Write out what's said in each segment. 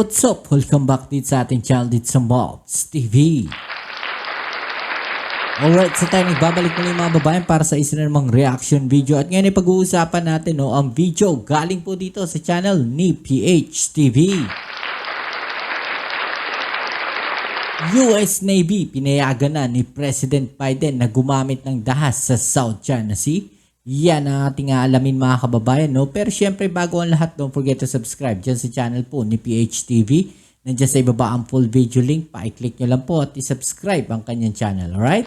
What's up? Welcome back dito sa ating channel dito sa Malts TV. Alright, so tayo nagbabalik muli mga babayan para sa isa na namang reaction video. At ngayon ay pag-uusapan natin ang video galing po dito sa channel ni PH TV. US Navy pinayagan na ni President Biden na gumamit ng dahas sa South China Sea. Yan ang ating alamin mga kababayan, no? Pero syempre bago ang lahat, don't forget to subscribe dyan sa channel po ni PH TV. Nandiyan sa ibaba ang full video link. Pa-click nyo lang po at i-subscribe ang kanyang channel, alright?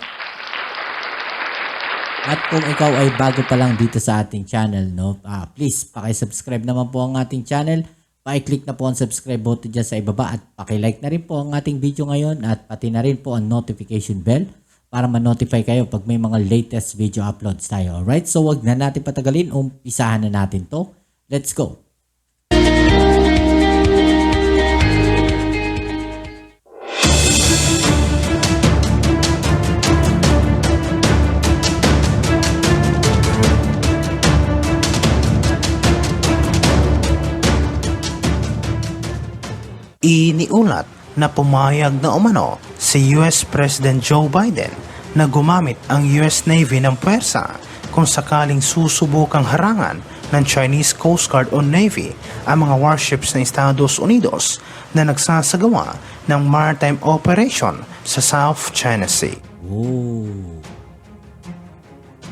At kung ikaw ay bago pa lang dito sa ating channel, no? Please, paki-subscribe naman po ang ating channel. Pa-click na po ang subscribe button dyan sa ibaba at paki-like na rin po ang ating video ngayon at pati na rin po ang notification bell para ma-notify kayo pag may mga latest video uploads tayo. Alright, so wag na natin patagalin, umpisahan na natin to. Let's go! Iniulat na pumayag na umano si US President Joe Biden na gumamit ang US Navy ng puwersa kung sakaling susubukang harangan ng Chinese Coast Guard o Navy ang mga warships ng Estados Unidos na nagsasagawa ng maritime operation sa South China Sea.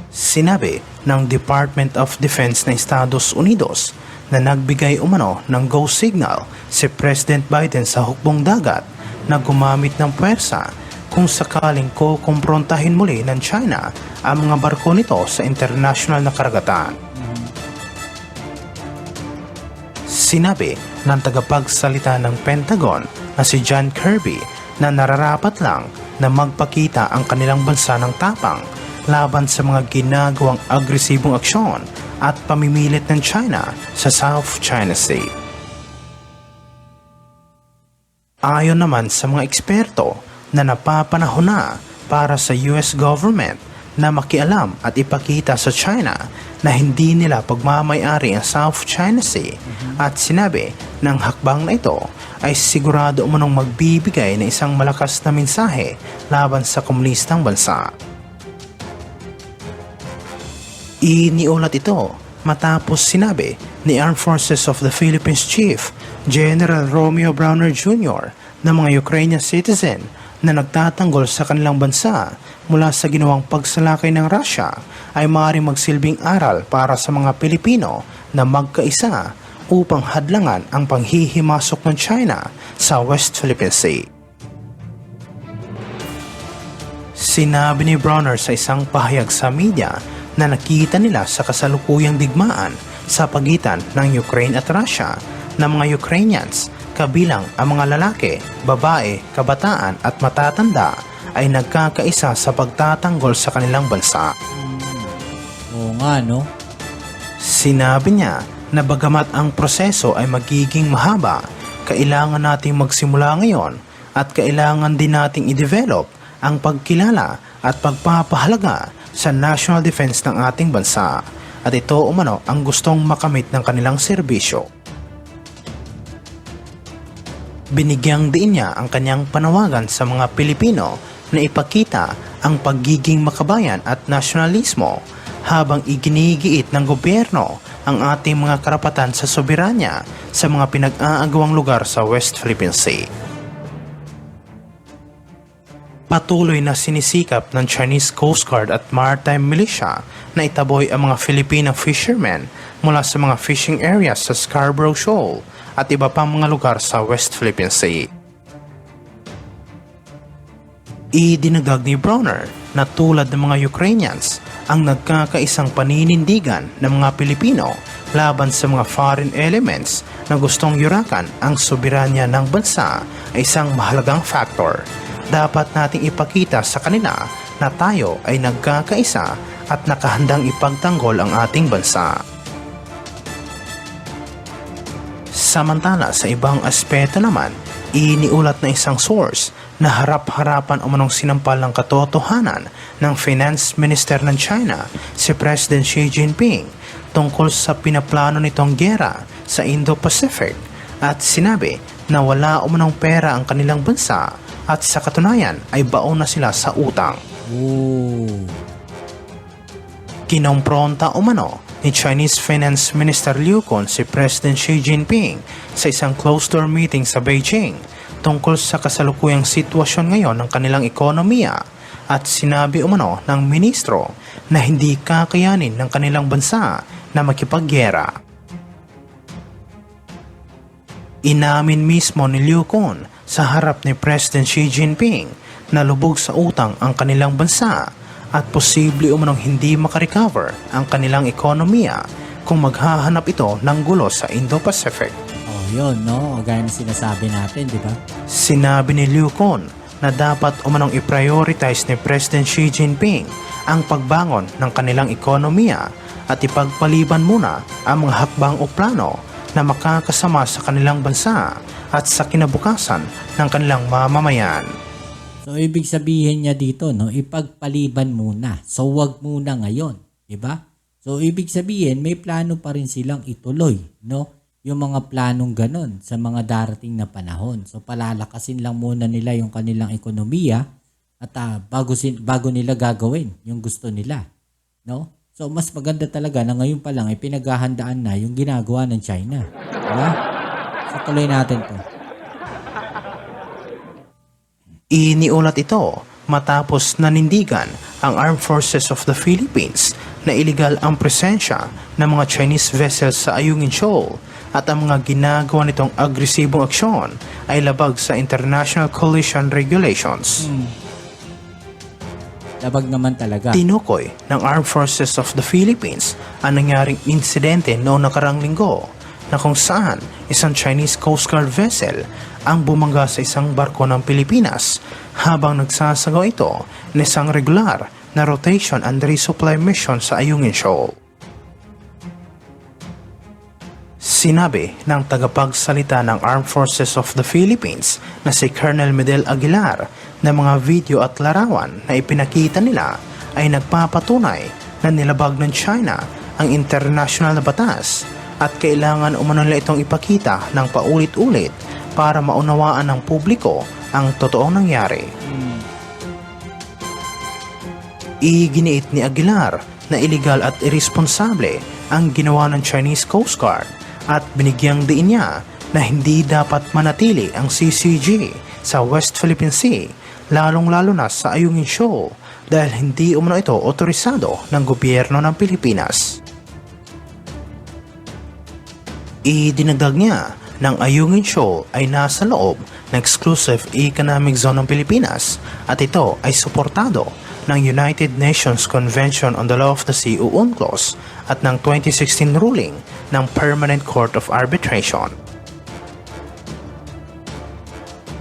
Sinabi ng Department of Defense ng Estados Unidos na nagbigay umano ng go signal si President Biden sa hukbong dagat na gumamit ng puwersa kung sakaling kukumprontahin muli ng China ang mga barko nito sa international na karagatan. Sinabi ng tagapagsalita ng Pentagon na si John Kirby na nararapat lang na magpakita ang kanilang bansa ng tapang laban sa mga ginagawang agresibong aksyon at pamimilit ng China sa South China Sea. Ayon naman sa mga eksperto na napapanahon na para sa US government na makialam at ipakita sa China na hindi nila pagmamayari ang South China Sea at sinabi ng hakbang na ito ay sigurado umanong magbibigay ng isang malakas na mensahe laban sa komunistang bansa. Iniulat ito matapos sinabi ni Armed Forces of the Philippines Chief General Romeo Browner Jr. na mga Ukrainian citizen na nagtatanggol sa kanilang bansa mula sa ginawang pagsalakay ng Russia ay maaaring magsilbing aral para sa mga Pilipino na magkaisa upang hadlangan ang panghihimasok ng China sa West Philippine Sea. Sinabi ni Browner sa isang pahayag sa media na nakita nila sa kasalukuyang digmaan sa pagitan ng Ukraine at Russia na mga Ukrainians, kabilang ang mga lalaki, babae, kabataan at matatanda ay nagkakaisa sa pagtatanggol sa kanilang bansa. Oo nga, no? Sinabi niya na bagamat ang proseso ay magiging mahaba, kailangan nating magsimula ngayon at kailangan din nating i-develop ang pagkilala at pagpapahalaga sa national defense ng ating bansa at ito umano ang gustong makamit ng kanilang serbisyo. Binigyang diin niya ang kanyang panawagan sa mga Pilipino na ipakita ang pagiging makabayan at nasyonalismo habang iginigiit ng gobyerno ang ating mga karapatan sa soberanya sa mga pinag-aagawang lugar sa West Philippine Sea. Patuloy na sinisikap ng Chinese Coast Guard at Maritime Militia na itaboy ang mga Filipino fishermen mula sa mga fishing areas sa Scarborough Shoal at iba pang mga lugar sa West Philippine Sea. Idinagdag ni Browner na tulad ng mga Ukrainians ang nagkakaisang paninindigan ng mga Pilipino laban sa mga foreign elements na gustong yurakan ang soberanya ng bansa ay isang mahalagang factor. Dapat nating ipakita sa kanila na tayo ay nagkakaisa at nakahandang ipagtanggol ang ating bansa. Samantala sa ibang aspeto naman, iniulat na isang source na harap-harapan umanong sinampal ng katotohanan ng Finance Minister ng China, si President Xi Jinping, tungkol sa pinaplano nitong giyera sa Indo-Pacific at sinabi na wala umanong pera ang kanilang bansa at sa katunayan ay baon na sila sa utang. Oh. Kinompronta umano ni Chinese Finance Minister Liu Kun si President Xi Jinping sa isang closed-door meeting sa Beijing tungkol sa kasalukuyang sitwasyon ngayon ng kanilang ekonomiya at sinabi umano ng ministro na hindi kakayanin ng kanilang bansa na makipaggera. Inamin mismo ni Liu Kun sa harap ni President Xi Jinping na lubog sa utang ang kanilang bansa at posible umanong hindi makarecover ang kanilang ekonomiya kung maghahanap ito ng gulo sa Indo-Pacific. Oh, yun, no? Gaya na sinasabi natin, di ba? Sinabi ni Liu Kun na dapat umanong i-prioritize ni President Xi Jinping ang pagbangon ng kanilang ekonomiya at ipagpaliban muna ang mga hakbang o plano na makakasama sa kanilang bansa at sa kinabukasan ng kanilang mamamayan. So, ibig sabihin niya dito, no, ipagpaliban muna. So, wag muna ngayon, di ba? So, ibig sabihin, may plano pa rin silang ituloy, no? Yung mga planong ganon sa mga darating na panahon. So, palalakasin lang muna nila yung kanilang ekonomiya at bago nila gagawin yung gusto nila, no? So, mas maganda talaga na ngayon pa lang ay pinaghahandaan na yung ginagawa ng China, di ba? So, tuloy natin to. Iniulat ito matapos nanindigan ang Armed Forces of the Philippines na iligal ang presensya ng mga Chinese vessels sa Ayungin Shoal at ang mga ginagawa nitong agresibong aksyon ay labag sa International Coalition Regulations. Labag naman talaga. Tinukoy ng Armed Forces of the Philippines ang nangyaring insidente noong nakarang linggo na kung saan isang Chinese Coast Guard vessel ang bumangga sa isang barko ng Pilipinas habang nagsasagawa ito ng isang regular na rotation and resupply mission sa Ayungin Shoal. Sinabi ng tagapagsalita ng Armed Forces of the Philippines na si Colonel Medel Aguilar na mga video at larawan na ipinakita nila ay nagpapatunay na nilabag ng China ang international na batas at kailangan umano nila itong ipakita ng paulit-ulit para maunawaan ng publiko ang totoong nangyari. Iginiit ni Aguilar na iligal at irresponsable ang ginawa ng Chinese Coast Guard at binigyang diin niya na hindi dapat manatili ang CCG sa West Philippine Sea, lalong-lalo na sa Ayungin Shoal dahil hindi umano ito otorisado ng gobyerno ng Pilipinas. Idinagdag niya ng Ayungin Shoal ay nasa loob ng Exclusive Economic Zone ng Pilipinas at ito ay suportado ng United Nations Convention on the Law of the Sea o UNCLOS at ng 2016 ruling ng Permanent Court of Arbitration.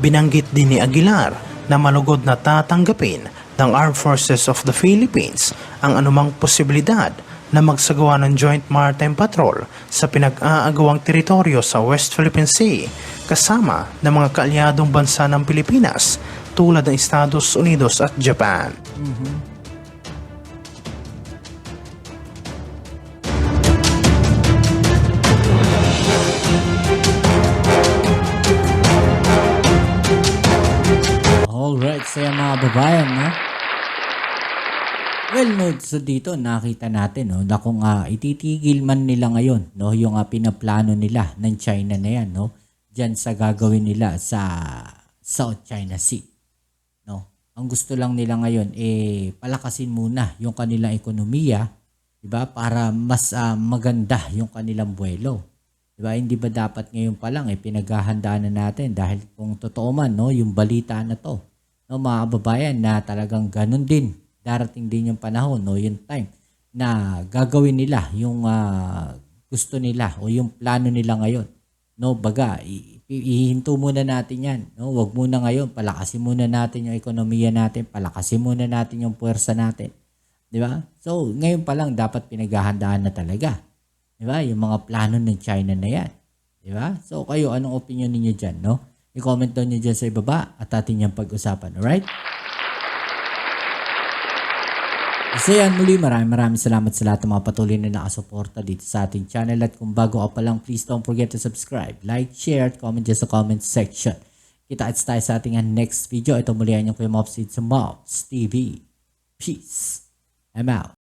Binanggit din ni Aguilar na malugod na tatanggapin ng Armed Forces of the Philippines ang anumang posibilidad na magsagawa ng Joint Maritime Patrol sa pinag-aagawang teritoryo sa West Philippine Sea kasama ng mga kaalyadong bansa ng Pilipinas tulad ng Estados Unidos at Japan. Alright, saya mga babayan, no? Well, no, so dito nakita natin, no, na kung ititigil man nila ngayon, no, yung pinaplano nila ng China na yan, no, dyan sa gagawin nila sa South China Sea, no. Ang gusto lang nila ngayon, palakasin muna yung kanilang ekonomiya, diba, para mas maganda yung kanilang buwelo. Diba, hindi ba dapat ngayon pa lang, pinaghahandaan na natin dahil kung totoo man, no, yung balita na to, no, mga kababayan, na talagang ganun din. Darating din yung panahon, no, yung time na gagawin nila yung gusto nila o yung plano nila ngayon. No, baga, ihinto muna natin yan. No? Wag muna ngayon, palakasin muna natin yung ekonomiya natin, palakasin muna natin yung puwersa natin. Di ba? So, ngayon pa lang dapat pinaghahandaan na talaga. Di ba? Yung mga plano ng China na yan. Di ba? So, kayo, anong opinion niyo dyan, no? I-comment down nyo dyan sa ibaba at atin yung pag-usapan. Alright? So yan, muli maraming salamat sa lahat ng mga patuloy na nakasuporta dito sa ating channel. At kung bago ka pa lang, please don't forget to subscribe, like, share, at comment dyan sa comment section. Kita-kits tayo sa ating next video. Ito muli ang inyong Kuya Mops sa Mops TV. Peace. I'm out.